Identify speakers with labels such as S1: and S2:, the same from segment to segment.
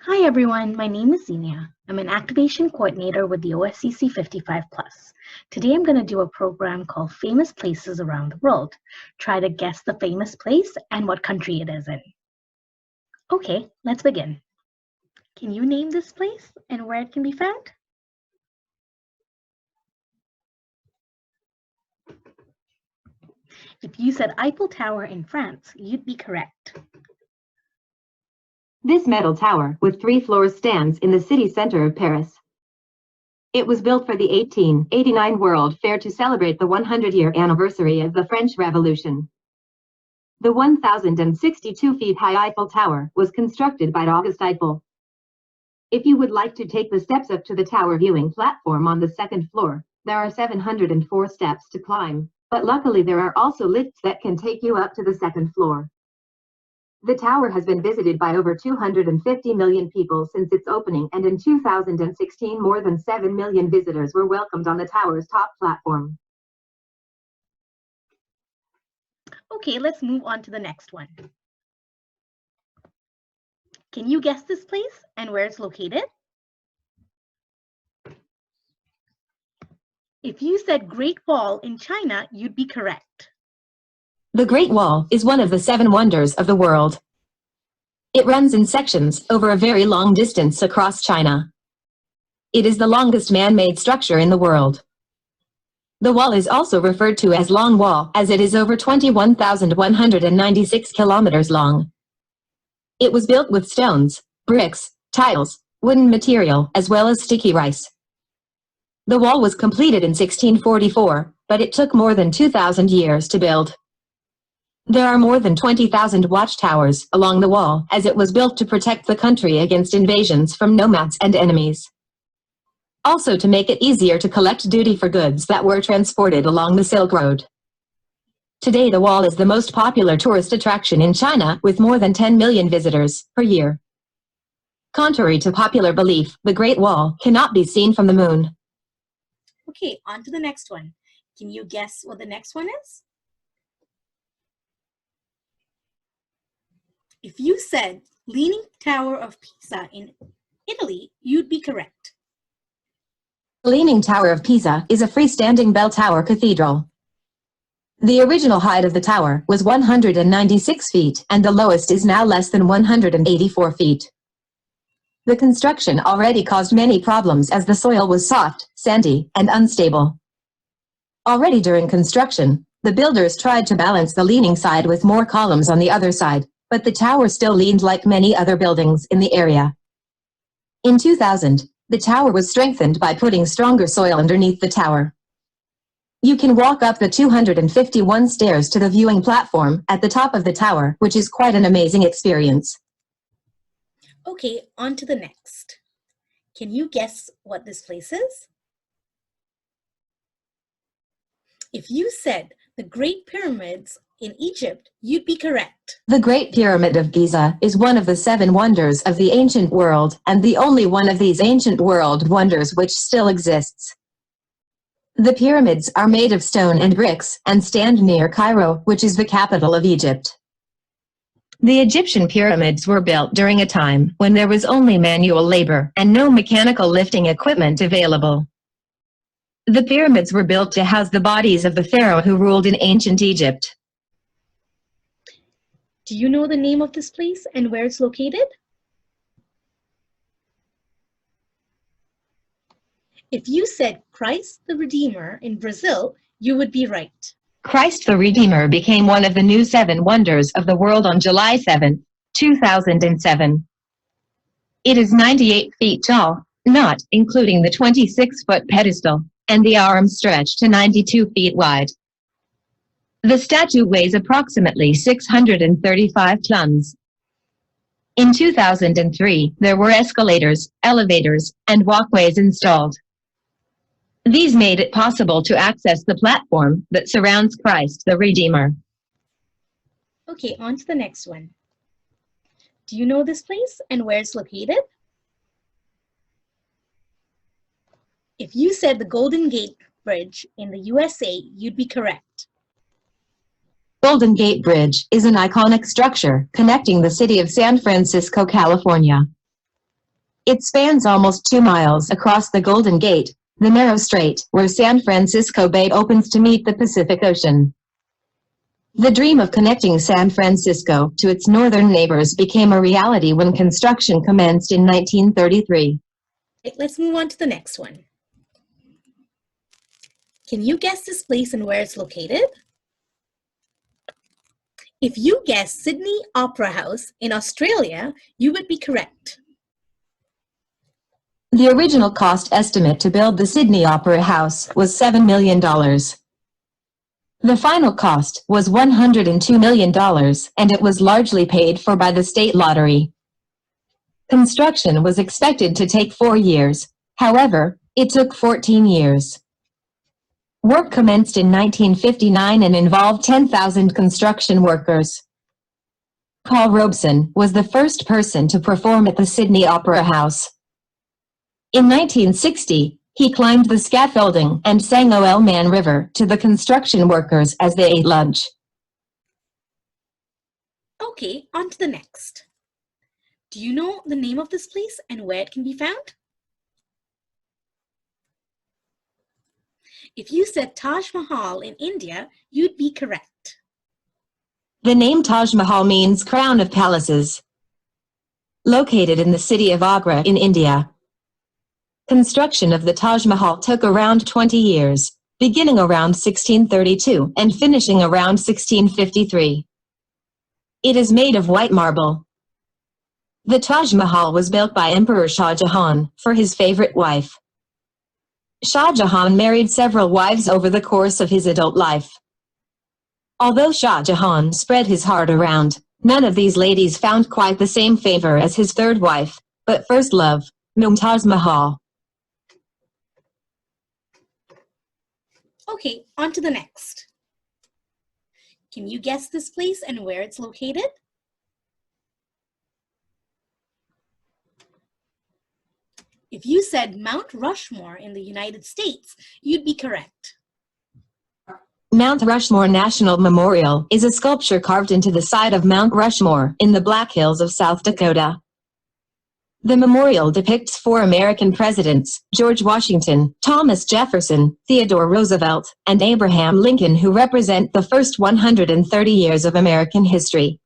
S1: Hi everyone, my name is Zeenia. I'm an activation coordinator with the OSCC 55 Plus. Today I'm going to do a program called Famous Places Around the World. Try to guess the famous place and what country it is in. Okay, let's begin. Can you name this place and where it can be found? If you said Eiffel Tower in France, you'd be correct.
S2: This metal tower with 3 floors stands in the city center of Paris. It was built for the 1889 World Fair to celebrate the 100-year anniversary of the French Revolution. The 1,062 feet high Eiffel Tower was constructed by Auguste Eiffel. If you would like to take the steps up to the tower viewing platform on the 2nd floor, there are 704 steps to climb, but luckily there are also lifts that can take you up to the 2nd floor. The tower has been visited by over 250 million people since its opening, and in 2016 more than 7 million visitors were welcomed on the tower's top platform.
S1: Okay, let's move on to the next one. Can you guess this place and where it's located? If you said Great Wall in China, you'd be correct.
S2: The Great Wall is one of the 7 wonders of the world. It runs in sections over a very long distance across China. It is the longest man-made structure in the world. The wall is also referred to as Long Wall, as it is over 21,196 kilometers long. It was built with stones, bricks, tiles, wooden material, as well as sticky rice. The wall was completed in 1644, but it took more than 2,000 years to build. There are more than 20,000 watchtowers along the wall, as it was built to protect the country against invasions from nomads and enemies. Also to make it easier to collect duty for goods that were transported along the Silk Road. Today the wall is the most popular tourist attraction in China, with more than 10 million visitors per year. Contrary to popular belief, the Great Wall cannot be seen from the moon.
S1: Okay, on to the next one. Can you guess what the next one is? If you said Leaning Tower of Pisa in Italy, you'd be correct.
S2: The Leaning Tower of Pisa is a freestanding bell tower cathedral. The original height of the tower was 196 feet, and the lowest is now less than 184 feet. The construction already caused many problems as the soil was soft, sandy, and unstable. Already during construction, the builders tried to balance the leaning side with more columns on the other side, but the tower still leaned like many other buildings in the area. In 2000, the tower was strengthened by putting stronger soil underneath the tower. You can walk up the 251 stairs to the viewing platform at the top of the tower, which is quite an amazing experience.
S1: Okay, on to the next. Can you guess what this place is? If you said the Great Pyramids in Egypt, you'd be correct.
S2: The Great Pyramid of Giza is one of the 7 wonders of the ancient world, and the only one of these ancient world wonders which still exists. The pyramids are made of stone and bricks, and stand near Cairo, which is the capital of Egypt. The Egyptian pyramids were built during a time when there was only manual labor and no mechanical lifting equipment available. The pyramids were built to house the bodies of the pharaoh who ruled in ancient Egypt.
S1: Do you know the name of this place and where it's located? If you said Christ the Redeemer in Brazil, you would be right.
S2: Christ the Redeemer became one of the new 7 wonders of the world on July 7, 2007. It is 98 feet tall, not including the 26-foot pedestal, and the arms stretch to 92 feet wide. The statue weighs approximately 635 tons. In 2003, there were escalators, elevators, and walkways installed. These made it possible to access the platform that surrounds Christ the Redeemer.
S1: Okay, on to the next one. Do you know this place and where it's located? If you said the Golden Gate Bridge in the USA, you'd be correct.
S2: Golden Gate Bridge is an iconic structure connecting the city of San Francisco, California. It spans almost 2 miles across the Golden Gate, the narrow strait where San Francisco Bay opens to meet the Pacific Ocean. The dream of connecting San Francisco to its northern neighbors became a reality when construction commenced in 1933.
S1: Let's move on to the next one. Can you guess this place and where it's located? If you guessed Sydney Opera House in Australia, you would be correct.
S2: The original cost estimate to build the Sydney Opera House was $7 million. The final cost was $102 million, and it was largely paid for by the state lottery. Construction was expected to take 4 years. However, it took 14 years. Work commenced in 1959 and involved 10,000 construction workers. Paul Robeson was the first person to perform at the Sydney Opera House. In 1960, he climbed the scaffolding and sang "O El Man River" to the construction workers as they ate lunch.
S1: Okay, on to the next. Do you know the name of this place and where it can be found? If you said Taj Mahal in India, you'd be correct.
S2: The name Taj Mahal means crown of palaces. Located in the city of Agra in India. Construction of the Taj Mahal took around 20 years, beginning around 1632 and finishing around 1653. It is made of white marble. The Taj Mahal was built by Emperor Shah Jahan for his favorite wife. Shah Jahan married several wives over the course of his adult life. Although Shah Jahan spread his heart around, none of these ladies found quite the same favor as his third wife, but first love, Mumtaz Mahal.
S1: Okay, on to the next. Can you guess this place and where it's located? If you said Mount Rushmore in the United States, you'd be correct.
S2: Mount Rushmore National Memorial is a sculpture carved into the side of Mount Rushmore in the Black Hills of South Dakota. The memorial depicts 4 American presidents, George Washington, Thomas Jefferson, Theodore Roosevelt, and Abraham Lincoln, who represent the first 130 years of American history.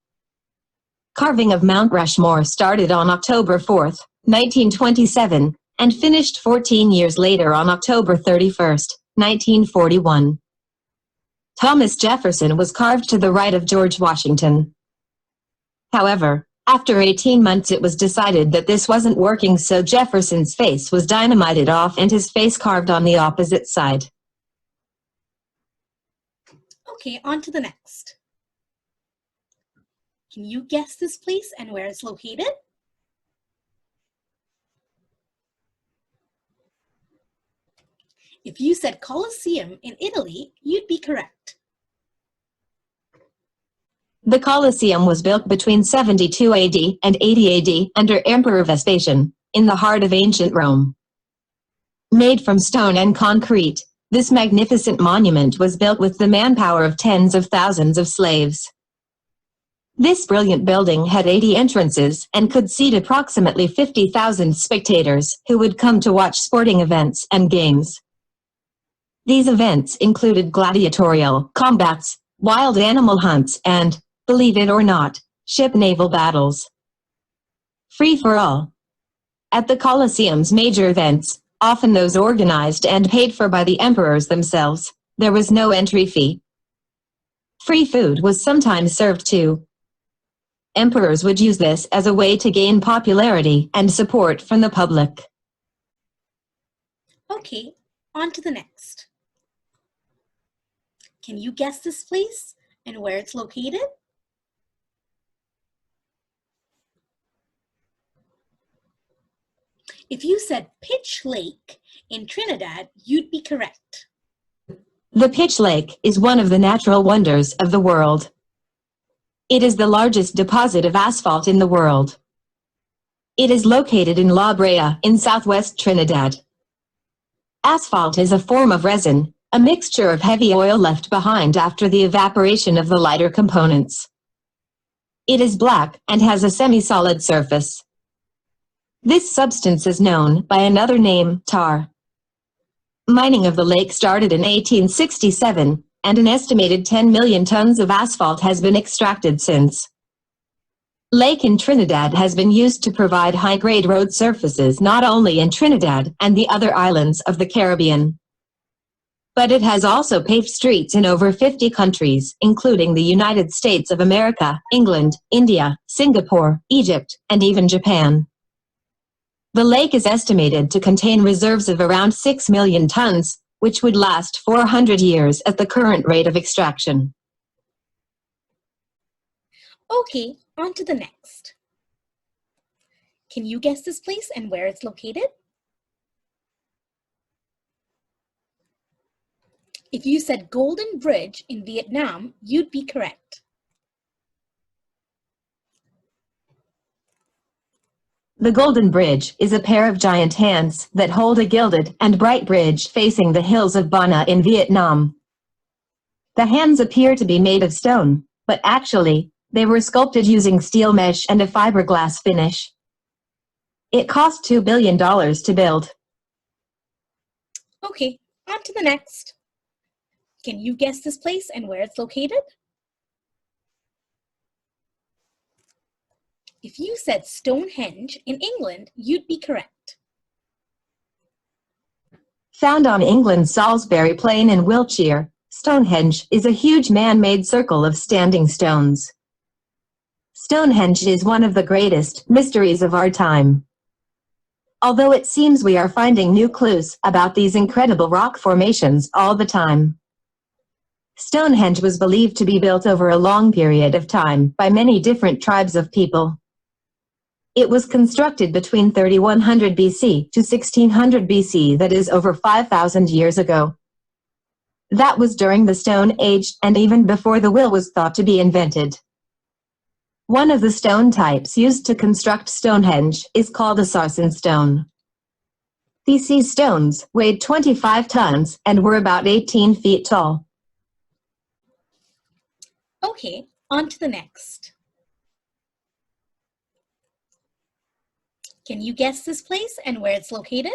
S2: Carving of Mount Rushmore started on October 4, 1927, and finished 14 years later on October 31, 1941. Thomas Jefferson was carved to the right of George Washington. However, after 18 months it was decided that this wasn't working, so Jefferson's face was dynamited off and his face carved on the opposite side.
S1: Okay, on to the next. Can you guess this place and where it's located? If you said Colosseum in Italy, you'd be correct.
S2: The Colosseum was built between 72 AD and 80 AD under Emperor Vespasian, in the heart of ancient Rome. Made from stone and concrete, this magnificent monument was built with the manpower of tens of thousands of slaves. This brilliant building had 80 entrances and could seat approximately 50,000 spectators who would come to watch sporting events and games. These events included gladiatorial combats, wild animal hunts, and, believe it or not, ship naval battles. Free for all. At the Colosseum's major events, often those organized and paid for by the emperors themselves, there was no entry fee. Free food was sometimes served too. Emperors would use this as a way to gain popularity and support from the public.
S1: Okay, on to the next. Can you guess this place and where it's located? If you said Pitch Lake in Trinidad, you'd be correct.
S2: The Pitch Lake is one of the natural wonders of the world. It is the largest deposit of asphalt in the world. It is located in La Brea in southwest Trinidad. Asphalt is a form of resin, a mixture of heavy oil left behind after the evaporation of the lighter components. It is black and has a semi-solid surface. This substance is known by another name, tar. Mining of the lake started in 1867, and an estimated 10 million tons of asphalt has been extracted since. Lake in Trinidad has been used to provide high-grade road surfaces not only in Trinidad and the other islands of the Caribbean, but it has also paved streets in over 50 countries, including the United States of America, England, India, Singapore, Egypt, and even Japan. The lake is estimated to contain reserves of around 6 million tons, which would last 400 years at the current rate of extraction.
S1: Okay, on to the next. Can you guess this place and where it's located? If you said Golden Bridge in Vietnam, you'd be correct.
S2: The Golden Bridge is a pair of giant hands that hold a gilded and bright bridge facing the hills of Bana in Vietnam. The hands appear to be made of stone, but actually, they were sculpted using steel mesh and a fiberglass finish. It cost $2 billion to build.
S1: Okay, on to the next. Can you guess this place and where it's located? If you said Stonehenge in England, you'd be correct.
S2: Found on England's Salisbury Plain in Wiltshire, Stonehenge is a huge man-made circle of standing stones. Stonehenge is one of the greatest mysteries of our time. Although it seems we are finding new clues about these incredible rock formations all the time. Stonehenge was believed to be built over a long period of time by many different tribes of people. It was constructed between 3100 BC to 1600 BC, that is over 5,000 years ago. That was during the Stone Age and even before the wheel was thought to be invented. One of the stone types used to construct Stonehenge is called a sarsen stone. These stones weighed 25 tons and were about 18 feet tall.
S1: Okay, on to the next. Can you guess this place and where it's located?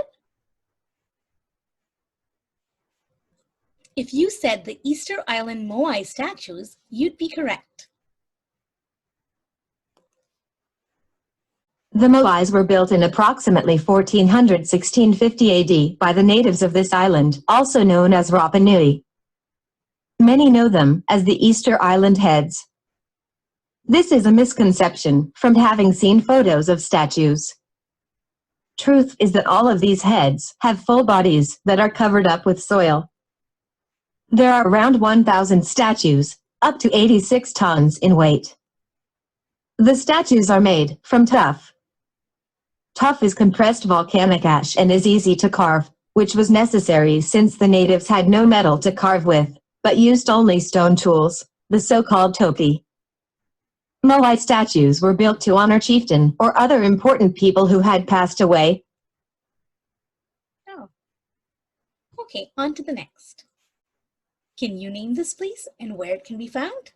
S1: If you said the Easter Island Moai statues, you'd be correct.
S2: The Moais were built in approximately 1400–1650 AD by the natives of this island, also known as Rapa Nui. Many know them as the Easter Island heads. This is a misconception from having seen photos of statues. Truth is that all of these heads have full bodies that are covered up with soil. There are around 1,000 statues, up to 86 tons in weight. The statues are made from tuff. Tuff is compressed volcanic ash and is easy to carve, which was necessary since the natives had no metal to carve with, but used only stone tools, the so-called topi. Moai statues were built to honor chieftain or other important people who had passed away.
S1: Oh. Okay, on to the next. Can you name this place and where it can be found?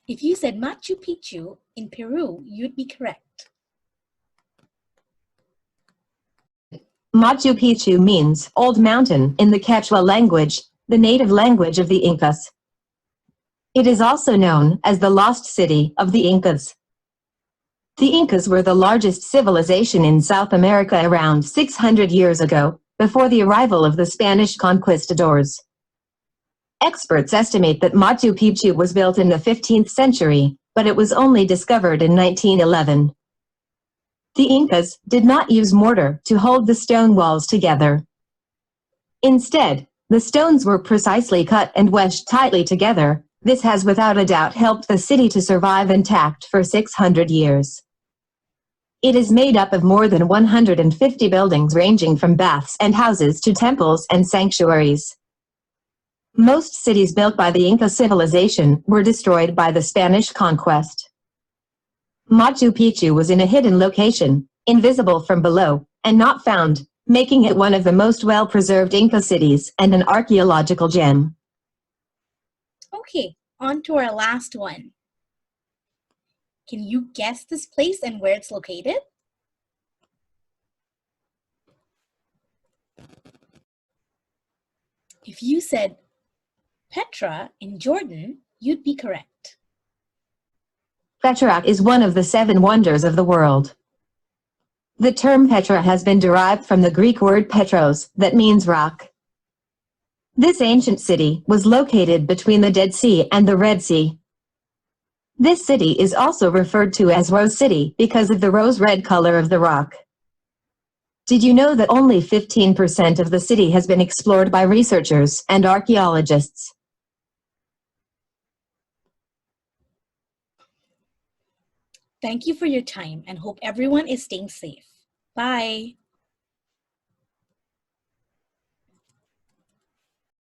S1: If you said Machu Picchu in Peru, you'd be correct.
S2: Machu Picchu means Old Mountain in the Quechua language, the native language of the Incas. It is also known as the Lost City of the Incas. The Incas were the largest civilization in South America around 600 years ago, before the arrival of the Spanish conquistadors. Experts estimate that Machu Picchu was built in the 15th century, but it was only discovered in 1911. The Incas did not use mortar to hold the stone walls together. Instead, the stones were precisely cut and wedged tightly together. This has without a doubt helped the city to survive intact for 600 years. It is made up of more than 150 buildings ranging from baths and houses to temples and sanctuaries. Most cities built by the Inca civilization were destroyed by the Spanish conquest. Machu Picchu was in a hidden location, invisible from below, and not found, making it one of the most well-preserved Inca cities and an archaeological gem.
S1: Okay, on to our last one. Can you guess this place and where it's located? If you said Petra in Jordan, you'd be correct.
S2: Petra is one of the 7 wonders of the world. The term Petra has been derived from the Greek word Petros, that means rock. This ancient city was located between the Dead Sea and the Red Sea. This city is also referred to as Rose City because of the rose-red color of the rock. Did you know that only 15% of the city has been explored by researchers and archaeologists?
S1: Thank you for your time and hope everyone is staying safe. Bye.